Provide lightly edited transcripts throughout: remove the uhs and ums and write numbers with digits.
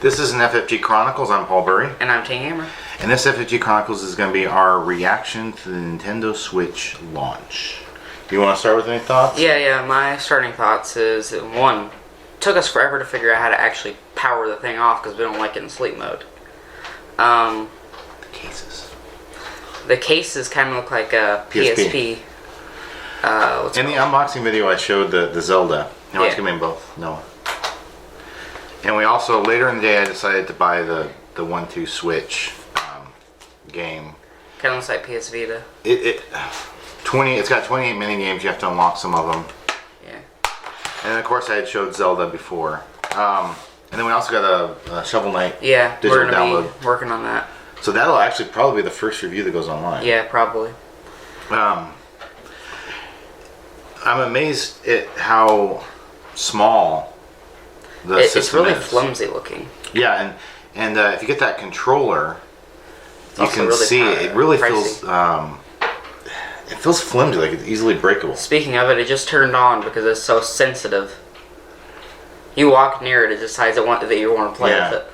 This is an FFG Chronicles. I'm Paul Burry. And I'm King Hammer. And this FFG Chronicles is going to be our reaction to the Nintendo Switch launch. Do you want to start with any thoughts? Yeah. My starting thoughts is, one, took us forever to figure out how to actually power the thing off because we don't like it in sleep mode. The cases. The cases kind of look like a PSP. In the unboxing video, I showed the Zelda. No, it's Yeah. going to be in both. No. And we also, later in the day, I decided to buy the 1-2 Switch game. Kind of looks like PS Vita. It's got 28 mini games. You have to unlock some of them. Yeah. And of course, I had showed Zelda before. And then we also got a Shovel Knight digital we're gonna download. be working on that. So that'll actually probably be the first review that goes online. Yeah, probably. I'm amazed at how small the system it's really is. flimsy looking. Yeah, and if you get that controller, you also can really see it really pricey. feels flimsy, like it's easily breakable. Speaking of it just turned on because it's so sensitive. You walk near it, it decides that you want to play with it.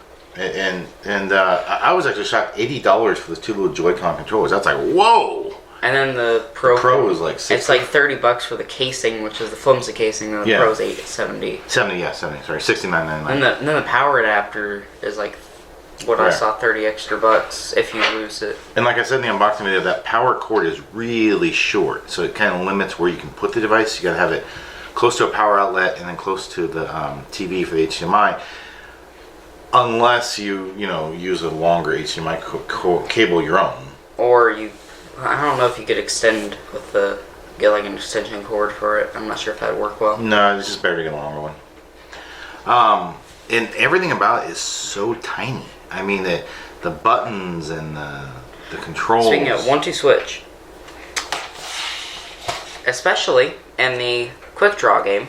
And I was actually shocked. $80 for the two little Joy-Con controllers. That's like, whoa. And then the Pro is like $60. It's like $30 for the casing, which is the flimsy casing, and the Pro's $70. 70, sorry, $69.99. And then the power adapter is like what I saw, 30 extra bucks if you lose it. And like I said in the unboxing video, that power cord is really short, so it kind of limits where you can put the device. You got to have it close to a power outlet and then close to the TV for the HDMI. Unless you use a longer HDMI cable your own. Or I don't know if you could extend with get like an extension cord for it. I'm not sure if that'd work well. No, it's just better to get a longer one. And everything about it is so tiny. I mean, the buttons and the controls. Speaking of 1-2 Switch, especially in the Quick Draw game,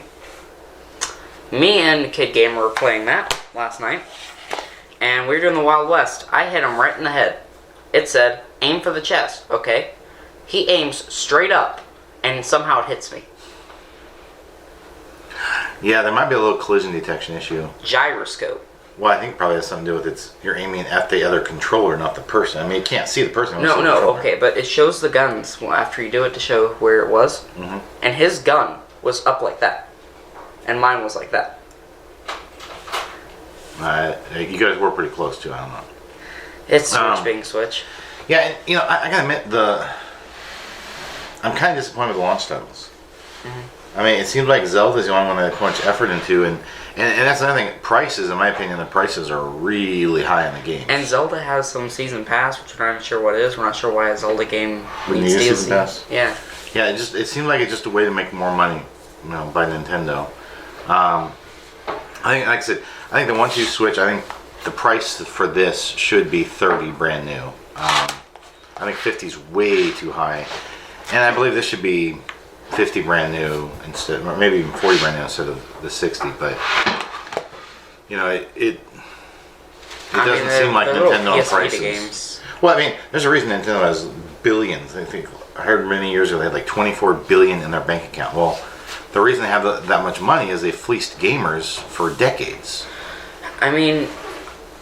me and Kid Gamer were playing that last night, and we were doing the Wild West. I hit him right in the head. It said, aim for the chest, okay? He aims straight up, and somehow it hits me. Yeah, there might be a little collision detection issue. Gyroscope. Well, I think it probably has something to do with you're aiming at the other controller, not the person. I mean, you can't see the person. No, okay, but it shows the guns after you do it to show where it was. Mm-hmm. And his gun was up like that. And mine was like that. You guys were pretty close to. I don't know. It's Switch being Switch. Yeah, and, I gotta admit, I'm kind of disappointed with the launch titles. Mm-hmm. I mean, it seems like Zelda's the only one that I put much effort into, and that's another thing. Prices, in my opinion, the prices are really high on the game. And Zelda has some season pass, which we're not even sure what it is. We're not sure why a Zelda game needs a DLC. season pass. Yeah. Yeah, it seems like it's just a way to make more money, by Nintendo. I think, like I said, I think the 1-2 Switch. I think the price for this should be $30 brand new. I think $50 is way too high, and I believe this should be $50 brand new instead, or maybe even $40 brand new instead of the $60. But it doesn't seem like Nintendo prices. Games. Well, I mean, there's a reason Nintendo has billions. I think I heard many years ago they had like 24 billion in their bank account. Well, the reason they have that much money is they fleeced gamers for decades. I mean,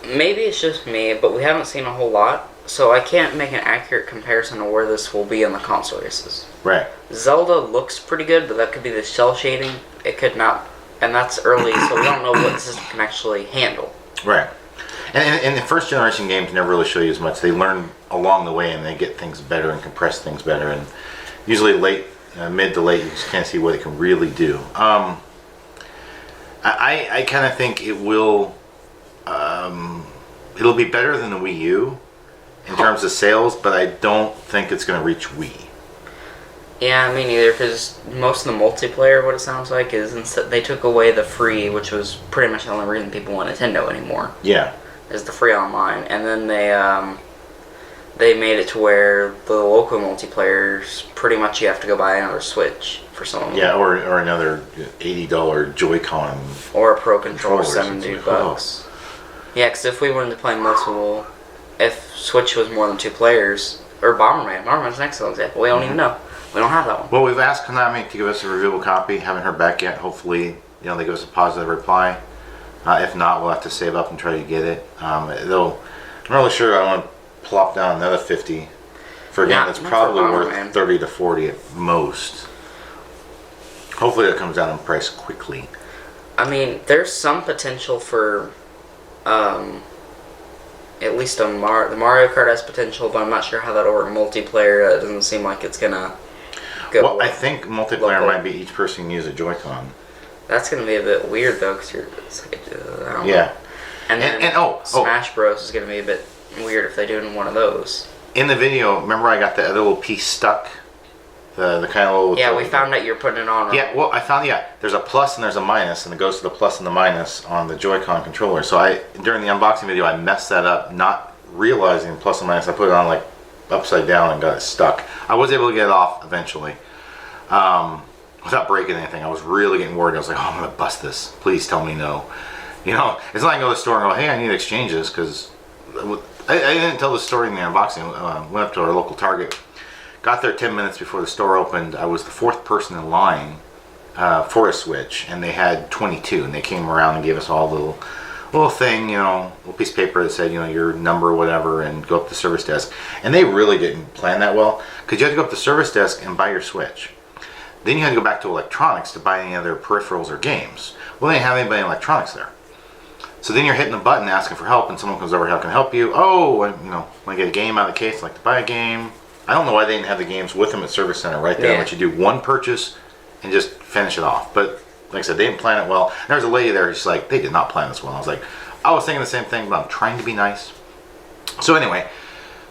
maybe it's just me, but we haven't seen a whole lot, so I can't make an accurate comparison of where this will be in the console races. Right. Zelda looks pretty good, but that could be the cell shading. It could not, and that's early, so we don't know what the system can actually handle. Right. And the first generation games never really show you as much. They learn along the way, and they get things better and compress things better. And usually mid to late, you just can't see what it can really do. I kind of think it will. It'll be better than the Wii U in terms of sales, but I don't think it's going to reach Wii. Yeah, me neither, because most of the multiplayer, what it sounds like, is they took away the free, which was pretty much the only reason people want Nintendo anymore. Yeah. Is the free online, and then they made it to where the local multiplayers, pretty much you have to go buy another Switch for some. Yeah, or another $80 Joy-Con. Or a Pro controller, $70. Yeah, because if we wanted to play multiple, if Switch was more than 2 players, or Bomberman's an excellent example. We don't even know. We don't have that one. Well, we've asked Konami to give us a reviewable copy. Haven't heard back yet. Hopefully, they give us a positive reply. If not, we'll have to save up and try to get it. Though I'm not really sure I want to plop down another 50 for a game that's not probably for Honor, worth man. 30 to 40 at most. Hopefully that comes down in price quickly. I mean, there's some potential for, at least on the Mario Kart has potential, but I'm not sure how that'll work multiplayer. It doesn't seem like it's gonna go. Well, I think multiplayer local. might be each person can use a Joy-Con. That's gonna be a bit weird though, because it's like, I don't know. Yeah. And then Smash Bros is gonna be a bit weird if they do it in one of those. In the video, remember I got the other little piece stuck? The kind of little... Yeah, we found out you're putting it on. Right? Yeah, well, I found, there's a plus and there's a minus, and it goes to the plus and the minus on the Joy-Con controller. So during the unboxing video, I messed that up, not realizing the plus and minus. I put it on like upside down and got it stuck. I was able to get it off eventually, without breaking anything. I was really getting worried. I was like, oh, I'm gonna bust this. Please tell me no. You know, it's not like I go to the store and go, hey, I need exchanges, because I didn't tell the story in the unboxing. Went up to our local Target. Got there 10 minutes before the store opened. I was the 4th person in line for a Switch, and they had 22, and they came around and gave us all a little thing, you know, a little piece of paper that said, you know, your number or whatever, and go up to the service desk. And they really didn't plan that well, because you had to go up to the service desk and buy your Switch. Then you had to go back to electronics to buy any other peripherals or games. Well, they didn't have anybody in electronics there. So then you're hitting a button asking for help, and someone comes over, how can I help you? Oh, you know, want to get a game out of the case, I'd like to buy a game. I don't know why they didn't have the games with them at Service Center right there. Yeah. Let you do one purchase and just finish it off. But like I said, they didn't plan it well. And there was a lady there who's like, they did not plan this well. I was like, I was thinking the same thing, but I'm trying to be nice. So anyway,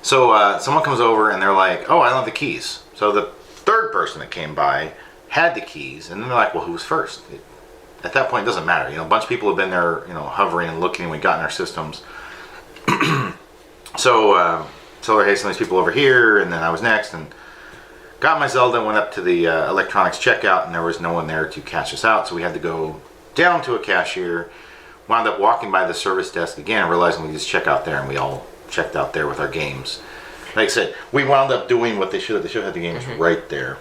someone comes over and they're like, oh, I don't have the keys. So the 3rd person that came by had the keys, and then they're like, well, who was first? At that point, it doesn't matter. You know, a bunch of people have been there, you know, hovering and looking, and we got in our systems. So, told her, hey, some of these people over here, and then I was next, and got my Zelda, went up to the electronics checkout, and there was no one there to cash us out, so we had to go down to a cashier, wound up walking by the service desk again, realizing we just check out there, and we all checked out there with our games. Like I said, we wound up doing what they should have. They should have had the games right there.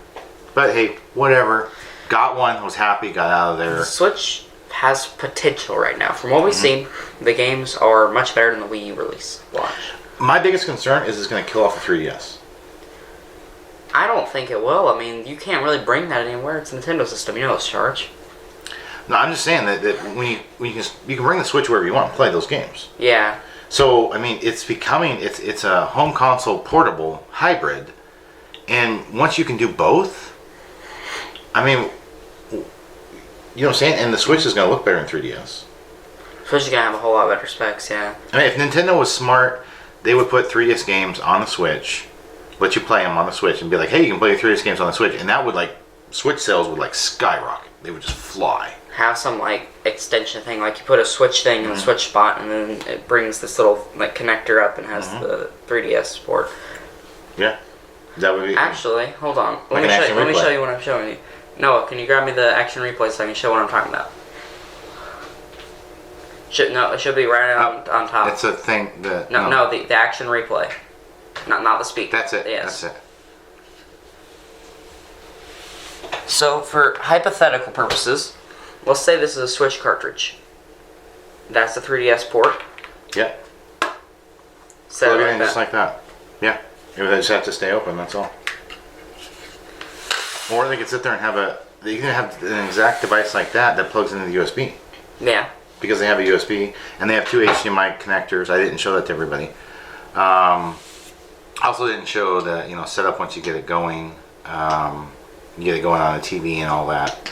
But hey, whatever. Got one, was happy, got out of there. The Switch has potential right now. From what we've seen, the games are much better than the Wii U release launch. My biggest concern is it's going to kill off the 3DS. I don't think it will. I mean, you can't really bring that anywhere. It's a Nintendo system. You know it's charged. No, I'm just saying that when you can bring the Switch wherever you want and play those games. Yeah. So, I mean, it's becoming, it's a home console portable hybrid. And once you can do both, I mean, you know what I'm saying? And the Switch is going to look better in 3DS. Switch is going to have a whole lot better specs, yeah. I mean, if Nintendo was smart, they would put 3DS games on the Switch, let you play them on the Switch, and be like, hey, you can play your 3DS games on the Switch. And that would, like, Switch sales would, like, skyrocket. They would just fly. Have some, like, extension thing. Like, you put a Switch thing in the Switch spot, and then it brings this little, like, connector up and has the 3DS port. Yeah. That would be... Actually, hold on. Like Let me show you what I'm showing you. Noah, can you grab me the action replay so I can show what I'm talking about? It should be right on top. It's a thing that... No, the action replay. Not the speaker. That's it. Yes. That's it. So, for hypothetical purposes, let's say this is a Switch cartridge. That's the 3DS port. Yeah. Set Plug it it like in that. just like that. Yeah. They just have to stay open, that's all. Or they could sit there and have they can have an exact device like that plugs into the USB. Yeah. Because they have a USB, and they have 2 HDMI connectors. I didn't show that to everybody. Also didn't show the, you know, setup once you get it going. You get it going on a TV and all that.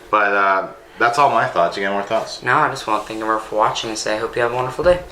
But that's all my thoughts. You got more thoughts? No, I just want to thank everyone for watching and say I hope you have a wonderful day.